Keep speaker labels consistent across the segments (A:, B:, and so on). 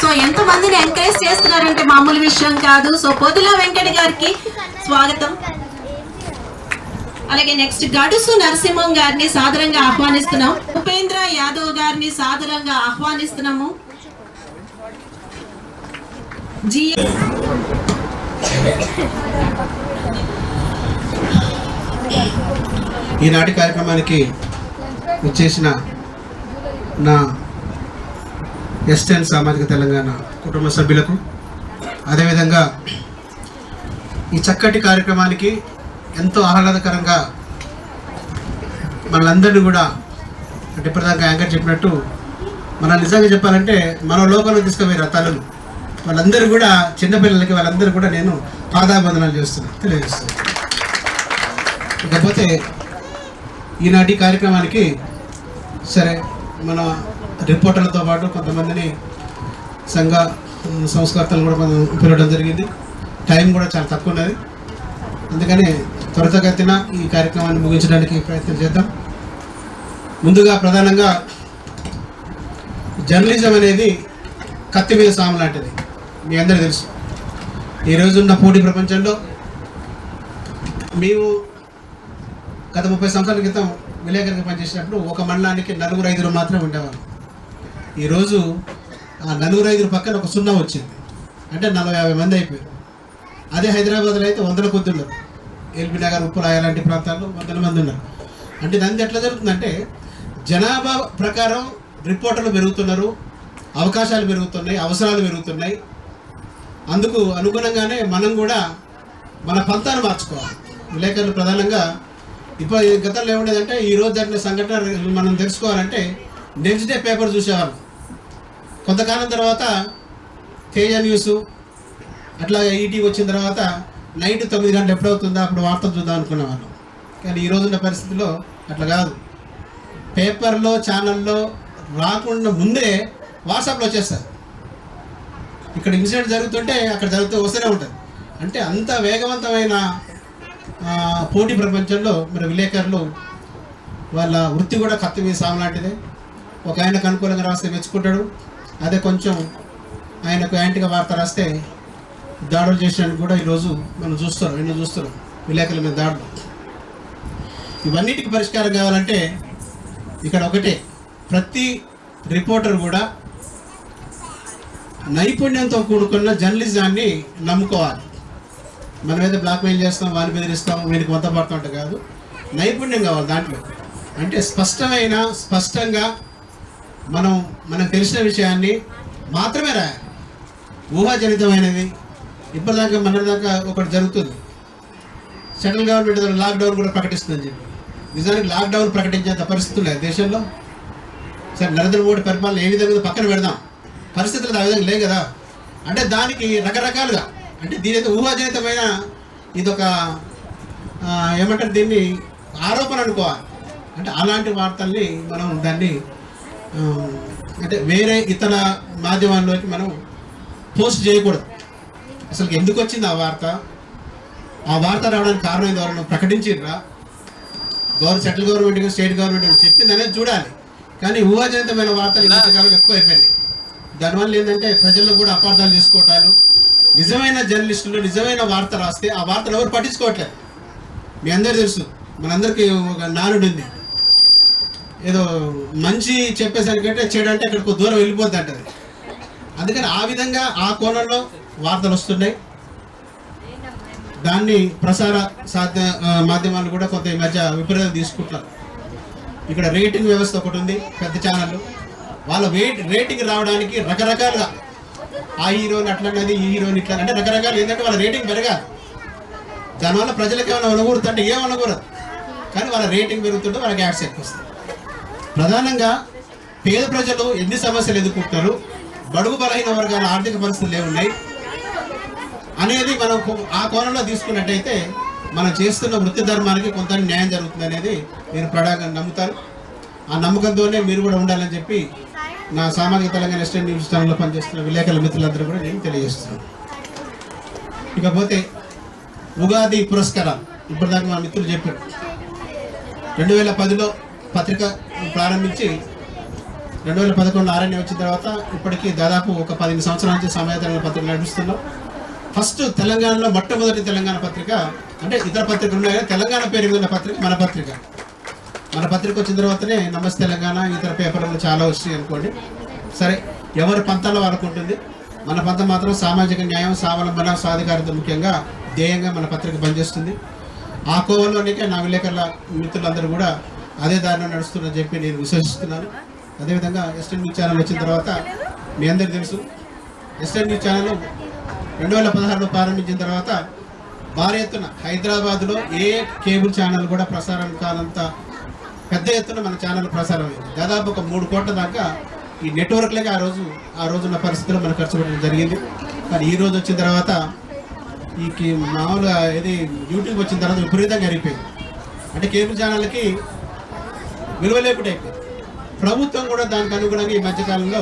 A: So ఎంతమందిని encourage చేస్తున్నారంటే మామూలు విషయం కాదు. సో పొదిల వెంకట గారికి స్వాగతం. అలాగే నెక్స్ట్ గడుసు నరసింహం గారిని సాదరంగా ఆహ్వానిస్తున్నాం. ఉపేంద్ర యాదవ్ గారిని సాదరంగా ఆహ్వానిస్తున్నాము.
B: ఈనాటి కార్యక్రమానికి వచ్చేసిన నా ఎస్టెన్ సామాజిక తెలంగాణ కుటుంబ సభ్యులకు, అదేవిధంగా ఈ చక్కటి కార్యక్రమానికి ఎంతో ఆహ్లాదకరంగా మనందరినీ కూడా, అంటే ఇప్పటిదాకా యాంకర్ చెప్పినట్టు, మన నిజంగా చెప్పాలంటే మన లోకంలో తీసుకుపోయారు తల్లులు వాళ్ళందరూ కూడా, చిన్నపిల్లలకి వాళ్ళందరూ కూడా నేను పాదాబంధనాలు తెలియజేస్తున్నాను. ఇకపోతే ఈనాటి కార్యక్రమానికి సరే మన రిపోర్టర్లతో పాటు కొంతమందిని సంఘ సంస్కర్తలు కూడా మనం పిలవడం జరిగింది. టైం కూడా చాలా తక్కువ ఉన్నది, అందుకని త్వరితగతిన ఈ కార్యక్రమాన్ని ముగించడానికి ప్రయత్నం చేద్దాం. ముందుగా ప్రధానంగా జర్నలిజం అనేది కత్తి మీద సాము లాంటిది, మీ అందరికీ తెలుసు. ఈరోజున్న పోటీ ప్రపంచంలో మేము గత 30 సంవత్సరాల క్రితం విలేకరుగా పనిచేసినప్పుడు ఒక మండలానికి 4-5 మాత్రమే ఉండేవారు. ఈరోజు ఆ 4-5 పక్కన ఒక 0 వచ్చింది, అంటే 40-50 మంది అయిపోయారు. అదే హైదరాబాద్లో అయితే 100 కొద్ది ఉన్నారు. ఎల్బీ నగర్, ఉప్పురాయ లాంటి ప్రాంతాల్లో 100 మంది ఉన్నారు. అంటే దానికి ఎట్లా జరుగుతుందంటే జనాభా ప్రకారం రిపోర్టర్లు పెరుగుతున్నారు, అవకాశాలు పెరుగుతున్నాయి, అవసరాలు పెరుగుతున్నాయి. అందుకు అనుగుణంగానే మనం కూడా మన పంతాన్ని మార్చుకోవాలి. విలేకరులు ప్రధానంగా ఇప్పుడు గతంలో ఏముండేదంటే ఈరోజు జరిగిన సంఘటన మనం తెలుసుకోవాలంటే నెక్స్ట్ డే పేపర్ చూసేవాళ్ళం. కొంతకాలం తర్వాత తేజ న్యూస్ అట్లాగే ఈటీవీ వచ్చిన తర్వాత నైట్ 9 గంటలు ఎప్పుడవుతుందో అప్పుడు వార్తలు చూద్దాం అనుకునేవాళ్ళం. కానీ ఈరోజున్న పరిస్థితిలో అట్లా కాదు. పేపర్లో, ఛానల్లో రాకుండా ముందే వాట్సాప్లో వచ్చేస్తారు. ఇక్కడ ఇన్సిడెంట్ జరుగుతుంటే అక్కడ వస్తూనే ఉంటుంది. అంటే అంత వేగవంతమైన పోటీ ప్రపంచంలో మరి విలేకరులు వాళ్ళ వృత్తి కూడా కత్తి మీద సాము లాంటిదే. ఒక ఆయనకు అనుకూలంగా రాస్తే మెచ్చుకుంటాడు, అదే కొంచెం ఆయనకు యాంటీగా వార్త రాస్తే దాడులు చేసినట్టు కూడా ఈరోజు మనం చూస్తున్నాం విలేకరుల మీద దాడులు. ఇవన్నిటికి పరిష్కారం కావాలంటే ఇక్కడ ఒకటే, ప్రతి రిపోర్టర్ కూడా నైపుణ్యంతో కూడుకున్న జర్నలిజాన్ని నమ్ముకోవాలి. మనం ఏదో బ్లాక్మెయిల్ చేస్తాం, వారిని బెదిరిస్తాం, వీరికి వంత పడుతుంటే కాదు, నైపుణ్యం కావాలి దాంట్లో. అంటే స్పష్టంగా మనకు తెలిసిన విషయాన్ని మాత్రమే రాయాలి. ఊహాజనితమైనది ఇప్పటిదాకా మొన్నటిదాకా ఒకటి జరుగుతుంది, సెంట్రల్ గవర్నమెంట్ లాక్డౌన్ కూడా ప్రకటిస్తుందని చెప్పి. నిజానికి లాక్డౌన్ ప్రకటించేంత పరిస్థితులు లేదు దేశంలో. సరే, నరేంద్ర మోడీ పరిపాలన ఏ విధంగా పక్కన పెడదాం, పరిస్థితులు ఆ విధంగా లేవు కదా. అంటే దానికి రకరకాలుగా, అంటే దీని అయితే ఊహాజనితమైన ఇదొక ఏమంటారు దీన్ని ఆరోపణ అనుకోవాలి. అంటే అలాంటి వార్తల్ని మనం దాన్ని అంటే వేరే ఇతర మాధ్యమాల్లోకి మనం పోస్ట్ చేయకూడదు. అసలు ఎందుకు వచ్చింది ఆ వార్త రావడానికి కారణం ద్వారా ప్రకటించిర్రా, సెంట్రల్ గవర్నమెంట్ స్టేట్ గవర్నమెంట్ చెప్పింది అనేది చూడాలి. కానీ ఊహాజనితమైన వార్తలు ఇంతకాలం ఎక్కువ అయిపోయినాయి. దానివల్ల ఏంటంటే ప్రజల్లో కూడా అపార్థాలు చేసుకోవటాలు. నిజమైన జర్నలిస్టులు నిజమైన వార్త రాస్తే ఆ వార్తలు ఎవరు పట్టించుకోవట్లేదు. మీ అందరూ తెలుసు, మనందరికీ ఒక నానుడు ఉంది, ఏదో మంచి చెప్పేసరికంటే చెడు అంటే అక్కడికి దూరం వెళ్ళిపోద్ది అంటది. అందుకని ఆ విధంగా ఆ కోణంలో వార్తలు వస్తున్నాయి. దాన్ని ప్రసార మాధ్యమాలు కూడా కొంత ఈ మధ్య విపరీతం తీసుకుంటున్నారు. ఇక్కడ రేటింగ్ వ్యవస్థ ఒకటి ఉంది, పెద్ద ఛానళ్ళు వాళ్ళ రేటింగ్ రావడానికి రకరకాలుగా ఆ హీరోని అట్లన్నది, ఈ హీరోని ఇట్లా, అంటే రకరకాలు. ఏంటంటే వాళ్ళ రేటింగ్ పెరగాలి. దానివల్ల ప్రజలకు ఏమైనా అనకూడదంటే ఏమనకూడదు, కానీ వాళ్ళ రేటింగ్ పెరుగుతుంటే వాళ్ళకి యాడ్స్ ఎక్కువ వస్తాయి. ప్రధానంగా పేద ప్రజలు ఎన్ని సమస్యలు ఎదుర్కొంటారు, బడుగు బలహీన వర్గాల ఆర్థిక పరిస్థితులు ఏమున్నాయి అనేది మనం ఆ కోణంలో తీసుకున్నట్టయితే మనం చేస్తున్న వృత్తి ధర్మానికి కొంత న్యాయం జరుగుతుంది అనేది నేను ప్రధానంగా నమ్ముతాను. ఆ నమ్మకంతోనే మీరు కూడా ఉండాలని చెప్పి నా సామాజిక తెలంగాణ ఎస్టేట్ న్యూస్ ఛానల్లో పనిచేస్తున్న విలేకరుల మిత్రులందరూ కూడా నేను తెలియజేస్తున్నాను. ఇకపోతే ఉగాది పురస్కారాలు ఇప్పటిదాకా మా మిత్రులు చెప్పారు. 2010లో పత్రిక ప్రారంభించి 2011 ఆర్ఎన్ఏ వచ్చిన తర్వాత ఇప్పటికీ దాదాపు ఒక 15 సంవత్సరాల నుంచి సమయ తెలంగాణ పత్రిక నడిపిస్తున్నాం. ఫస్ట్ తెలంగాణలో మొట్టమొదటి తెలంగాణ పత్రిక, అంటే ఇతర పత్రికలు ఉన్నాయి కానీ తెలంగాణ పేరు మీద ఉన్న పత్రిక మన పత్రిక. మన పత్రిక వచ్చిన తర్వాతనే నమస్తే తెలంగాణ ఇతర పేపర్లు చాలా వచ్చాయి అనుకోండి. సరే, ఎవరి పంతాలో వాళ్ళకు ఉంటుంది. మన పంత మాత్రం సామాజిక న్యాయం, స్వావలంబన, సాధికారత ముఖ్యంగా ధ్యేయంగా మన పత్రిక పనిచేస్తుంది. ఆ కోవలోనికే నా విలేకరుల మిత్రులందరూ కూడా అదే దారిలో నడుస్తుందని చెప్పి నేను విశ్వసిస్తున్నాను. అదేవిధంగా ఎస్టర్న్ న్యూస్ ఛానల్ వచ్చిన తర్వాత మీ అందరికీ తెలుసు, ఎస్టర్న్ న్యూస్ ఛానల్ 2016లో ప్రారంభించిన తర్వాత భారీ ఎత్తున హైదరాబాద్లో ఏ కేబుల్ ఛానల్ కూడా ప్రసారం కానంత పెద్ద ఎత్తున మన ఛానల్ ప్రసారం అయింది. దాదాపు ఒక 3 కోట్ల దాకా ఈ నెట్వర్క్లకి ఆ రోజున్న పరిస్థితుల్లో మనం ఖర్చు పెట్టడం జరిగింది. కానీ ఈ రోజు వచ్చిన తర్వాత ఈ మామూలుగా ఏది యూట్యూబ్ వచ్చిన తర్వాత విపరీతంగా అరిగిపోయింది. అంటే కేబుల్ ఛానల్కి విలువ లేకుండా అయిపోయింది. ప్రభుత్వం కూడా దానికి అనుగుణంగా ఈ మధ్యకాలంలో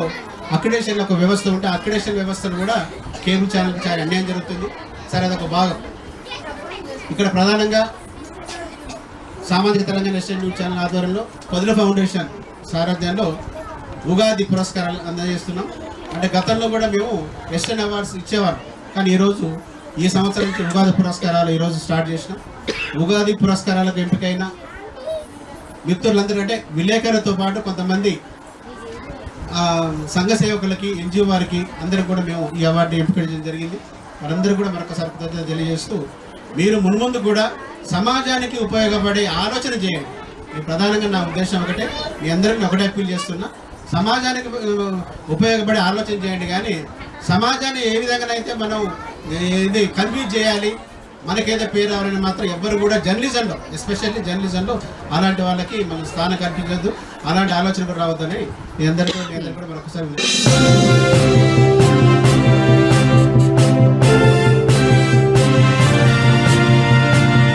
B: అక్రిడేషన్ ఒక వ్యవస్థ ఉంటే అక్రిడేషన్ వ్యవస్థను కూడా కేబుల్ ఛానల్కి చాలా అన్యాయం జరుగుతుంది. సరే, అదొక భాగం. ఇక్కడ ప్రధానంగా సామాజిక తెలంగాణ ఎస్టర్న్ న్యూస్ ఛానల్ ఆధ్వర్యంలో పదుల ఫౌండేషన్ సారథ్యంలో ఉగాది పురస్కారాలు అందజేస్తున్నాం. అంటే గతంలో కూడా మేము ఎస్టర్న్ అవార్డ్స్ ఇచ్చేవారు, కానీ ఈరోజు ఈ సంవత్సరం నుంచి ఉగాది పురస్కారాలు ఈరోజు స్టార్ట్ చేసినాం. ఉగాది పురస్కారాలకు ఎంపికైన మిత్రులందరూ అంటే విలేకరులతో పాటు కొంతమంది సంఘ సేవకులకి, ఎన్జిఓ వారికి అందరికి కూడా మేము ఈ అవార్డు ఎంపిక చేయడం జరిగింది. వాళ్ళందరూ కూడా మరొకసారి కృతజ్ఞతలు తెలియజేస్తూ, మీరు మున్ముందు కూడా సమాజానికి ఉపయోగపడే ఆలోచన చేయండి. ప్రధానంగా నా ఉద్దేశం ఒకటే, మీ అందరికీ ఒకటే అప్పీల్ చేస్తున్నా, సమాజానికి ఉపయోగపడే ఆలోచన చేయండి. కానీ సమాజాన్ని ఏ విధంగానైతే మనం ఇది కన్ఫ్యూజ్ చేయాలి, మనకేదో పేరు రావాలని మాత్రం ఎవ్వరు కూడా జర్నలిజంలో, ఎస్పెషల్లీ జర్నలిజంలో అలాంటి వాళ్ళకి మనం స్థానం కల్పించద్దు, అలాంటి ఆలోచన కూడా రావద్దని మీ అందరికీ కూడా మరొకసారి